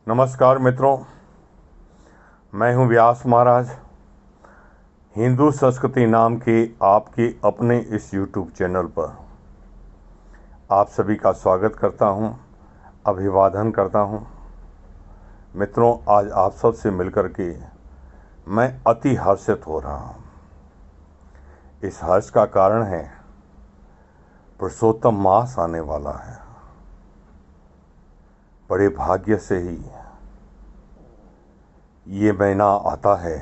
नमस्कार मित्रों, मैं हूं व्यास महाराज। हिंदू संस्कृति नाम के आपके अपने इस YouTube चैनल पर आप सभी का स्वागत करता हूं, अभिवादन करता हूं। मित्रों, आज आप सब से मिलकर के मैं अति हर्षित हो रहा हूं। इस हर्ष का कारण है पुरुषोत्तम मास आने वाला है। बड़े भाग्य से ही ये महीना आता है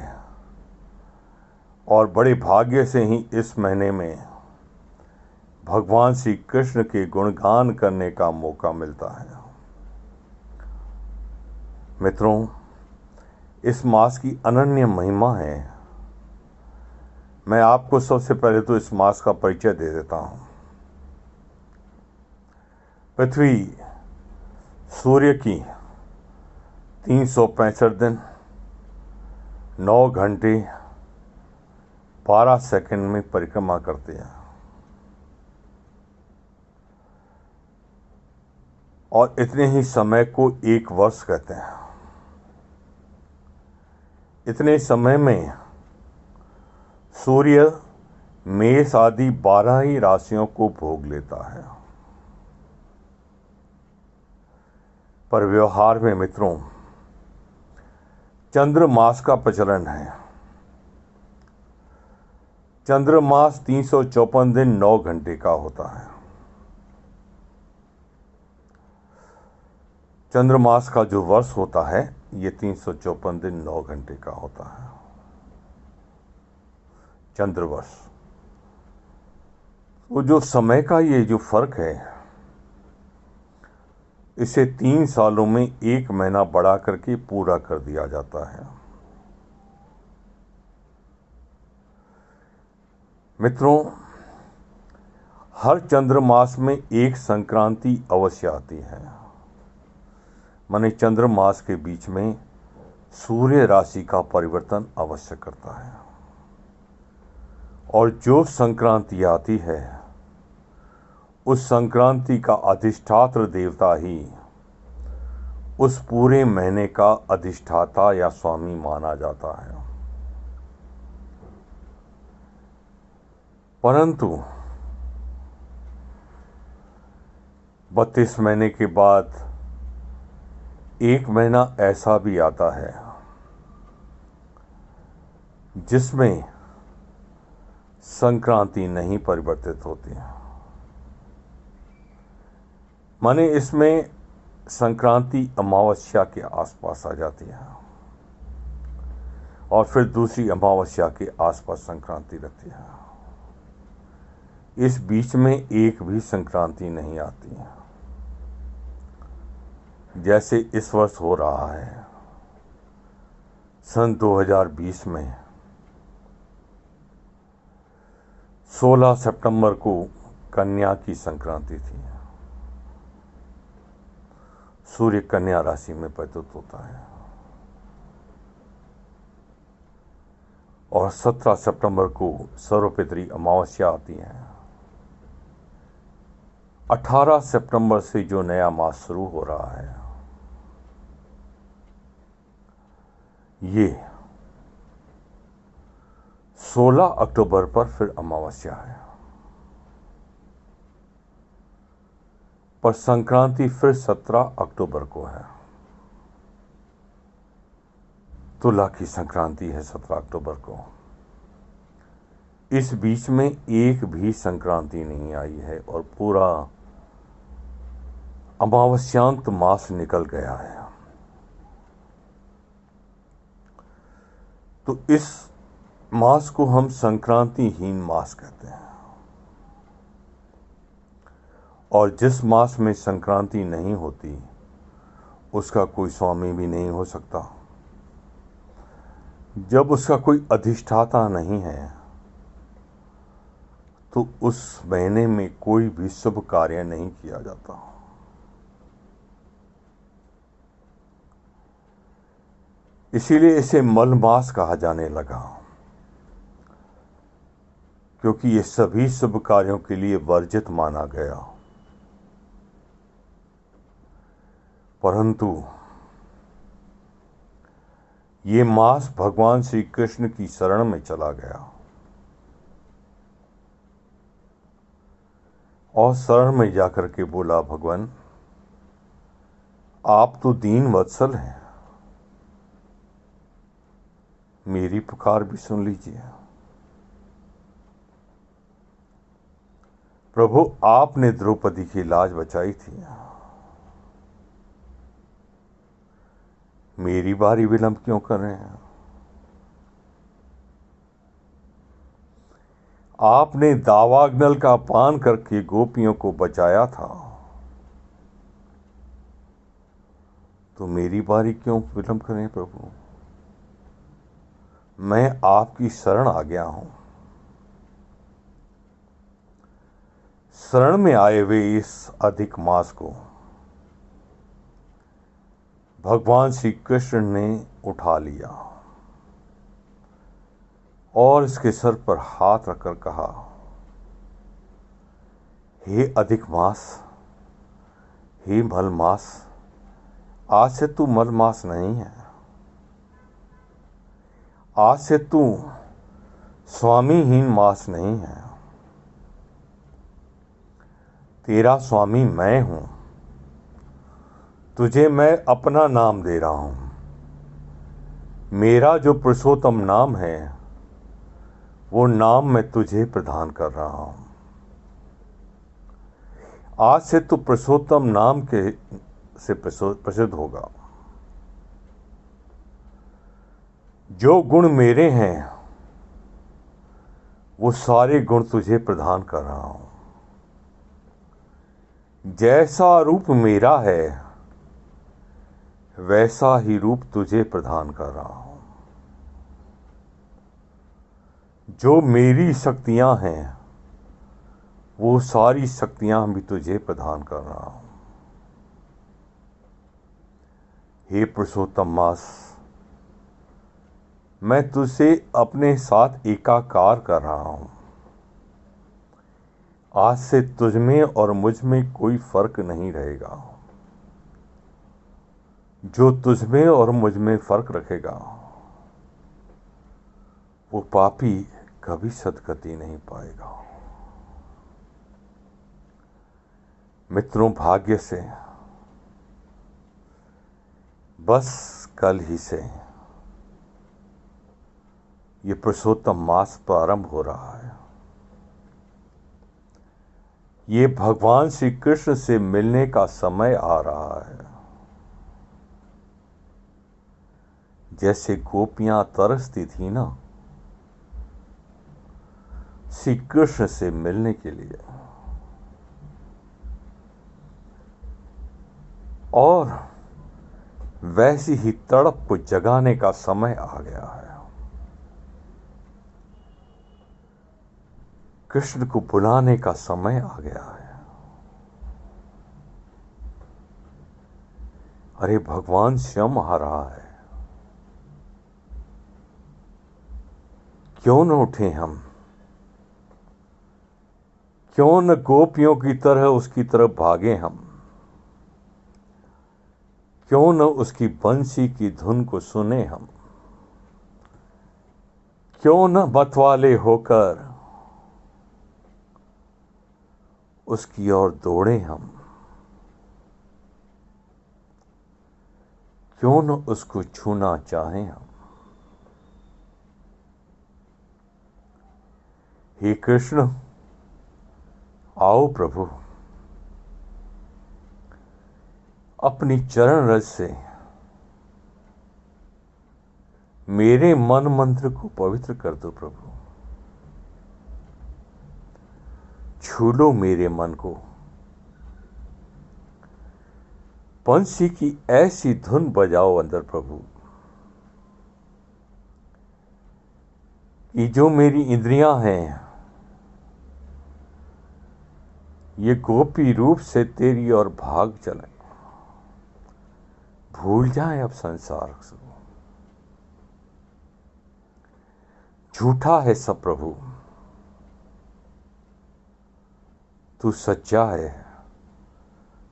और बड़े भाग्य से ही इस महीने में भगवान श्री कृष्ण के गुणगान करने का मौका मिलता है। मित्रों, इस मास की अनन्य महिमा है। मैं आपको सबसे पहले तो इस मास का परिचय दे देता हूं। पृथ्वी सूर्य की 365 दिन 9 घंटे 12 सेकंड में परिक्रमा करते हैं और इतने ही समय को एक वर्ष कहते हैं। इतने समय में सूर्य मेष आदि 12 ही राशियों को भोग लेता है। पर व्यवहार में मित्रों चंद्रमास का प्रचलन है। चंद्रमास 354 दिन 9 घंटे का होता है। चंद्रमास का जो वर्ष होता है ये 354 दिन 9 घंटे का होता है, चंद्रवर्ष। वो जो समय का ये जो फर्क है, इसे 3 सालों में 1 महीना बढ़ा करके पूरा कर दिया जाता है। मित्रों, हर चंद्रमास में एक संक्रांति अवश्य आती है। माने चंद्रमास के बीच में सूर्य राशि का परिवर्तन अवश्य करता है और जो संक्रांति आती है उस संक्रांति का अधिष्ठात्र देवता ही उस पूरे महीने का अधिष्ठाता या स्वामी माना जाता है। परंतु 32 महीने के बाद एक महीना ऐसा भी आता है जिसमें संक्रांति नहीं परिवर्तित होती है। माने इसमें संक्रांति अमावस्या के आसपास आ जाती है और फिर दूसरी अमावस्या के आसपास संक्रांति रहती है। इस बीच में एक भी संक्रांति नहीं आती है, जैसे इस वर्ष हो रहा है। सन 2020 में 16 सितंबर को कन्या की संक्रांति थी। सूर्य कन्या राशि में प्रस्तुत होता है और 17 सितंबर को सर्वपितरी अमावस्या आती है। 18 सितंबर से जो नया मास शुरू हो रहा है ये 16 अक्टूबर पर फिर अमावस्या है, पर संक्रांति फिर 17 अक्टूबर को है। तुला की संक्रांति है 17 अक्टूबर को। इस बीच में एक भी संक्रांति नहीं आई है और पूरा अमावस्यांत मास निकल गया है। तो इस मास को हम संक्रांतिहीन मास कहते हैं और जिस मास में संक्रांति नहीं होती उसका कोई स्वामी भी नहीं हो सकता। जब उसका कोई अधिष्ठाता नहीं है तो उस महीने में कोई भी शुभ कार्य नहीं किया जाता। इसीलिए इसे मल मास कहा जाने लगा, क्योंकि ये सभी शुभ कार्यों के लिए वर्जित माना गया। परंतु ये मांस भगवान श्री कृष्ण की शरण में चला गया और शरण में जाकर के बोला, भगवान आप तो दीन वत्सल हैं, मेरी पुकार भी सुन लीजिए। प्रभु आपने द्रौपदी की लाज बचाई थी, मेरी बारी विलंब क्यों कर रहे हैं? आपने दावाग्नल का पान करके गोपियों को बचाया था, तो मेरी बारी क्यों विलंब करें प्रभु? मैं आपकी शरण आ गया हूं। शरण में आए हुए इस अधिक मास को भगवान श्री कृष्ण ने उठा लिया और इसके सर पर हाथ रखकर कहा, हे अधिक मास, हे मलमास, आज से तू मलमास नहीं है, आज से तू स्वामीहीन मास नहीं है, तेरा स्वामी मैं हूं। तुझे मैं अपना नाम दे रहा हूं। मेरा जो पुरुषोत्तम नाम है वो नाम मैं तुझे प्रदान कर रहा हूं। आज से तू पुरुषोत्तम नाम के से प्रसिद्ध होगा। जो गुण मेरे हैं वो सारे गुण तुझे प्रदान कर रहा हूं। जैसा रूप मेरा है वैसा ही रूप तुझे प्रदान कर रहा हूं। जो मेरी शक्तियां हैं वो सारी शक्तियां भी तुझे प्रदान कर रहा हूं। हे पुरुषोत्तम मास, मैं तुझसे अपने साथ एकाकार कर रहा हूं। आज से तुझ में और मुझ में कोई फर्क नहीं रहेगा। जो तुझ में और मुझ में फर्क रखेगा वो पापी कभी सद्गति नहीं पाएगा। मित्रों, भाग्य से बस कल ही से ये पुरुषोत्तम मास प्रारंभ हो रहा है। ये भगवान श्री कृष्ण से मिलने का समय आ रहा है। जैसे गोपियां तरसती थी ना श्री कृष्ण से मिलने के लिए, और वैसी ही तड़प को जगाने का समय आ गया है। कृष्ण को बुलाने का समय आ गया है। अरे भगवान स्वयं आ रहा है, क्यों न उठे हम? क्यों न गोपियों की तरह उसकी तरफ भागे हम? क्यों न उसकी बंसी की धुन को सुने हम? क्यों न मतवाले होकर उसकी ओर दौड़े हम? क्यों न उसको छूना चाहें हम? हे कृष्ण, आओ प्रभु, अपनी चरण रज से मेरे मन मंत्र को पवित्र कर दो प्रभु। छू लो मेरे मन को। बंसी की ऐसी धुन बजाओ अंदर प्रभु कि जो मेरी इंद्रियां हैं ये गोपी रूप से तेरी ओर भाग चलें, भूल जाएं अब संसार को। झूठा है सब प्रभु, तू सच्चा है।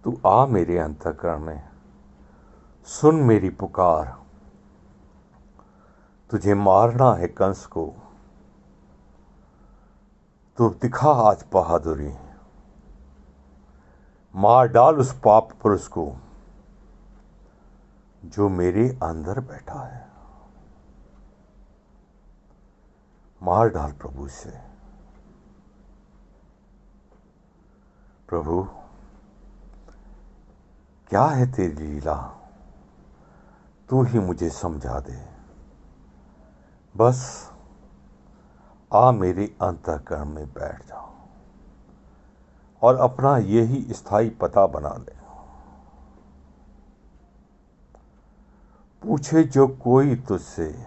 तू आ मेरे अंतःकरण में, सुन मेरी पुकार, तुझे मारना है कंस को, तू दिखा आज बहादुरी। मार डाल उस पाप पुरुष को जो मेरे अंदर बैठा है। मार डाल प्रभु से। प्रभु, क्या है तेरी लीला, तू ही मुझे समझा दे। बस आ मेरे अंतःकरण में बैठ जा और अपना यही स्थायी पता बना ले। पूछे जो कोई तुझसे,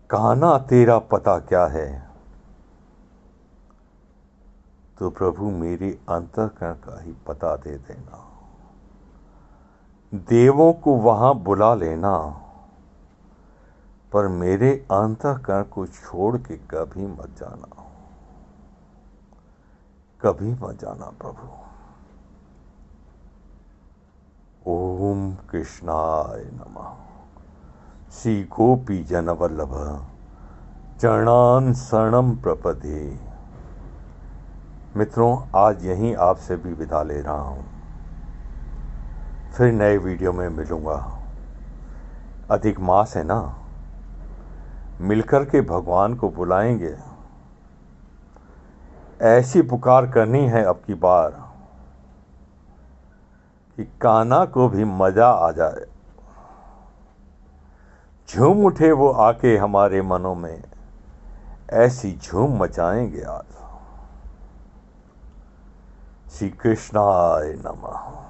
कान्हा तेरा पता क्या है, तो प्रभु मेरे अंतःकरण का ही पता दे देना। देवों को वहां बुला लेना, पर मेरे अंतःकरण को छोड़ के कभी मत जाना, कभी मत जाना प्रभु। ओम कृष्णाय नमः। श्री गोपी जन वल्लभ चरणान शरणम प्रपदे। मित्रों, आज यहीं आपसे भी विदा ले रहा हूं। फिर नए वीडियो में मिलूंगा। अधिक मास है ना, मिलकर के भगवान को बुलाएंगे। ऐसी पुकार करनी है अब की बार कि कान्हा को भी मजा आ जाए। झूम उठे वो आके हमारे मनों में, ऐसी झूम मचाएंगे आज। श्री कृष्णाय नमः।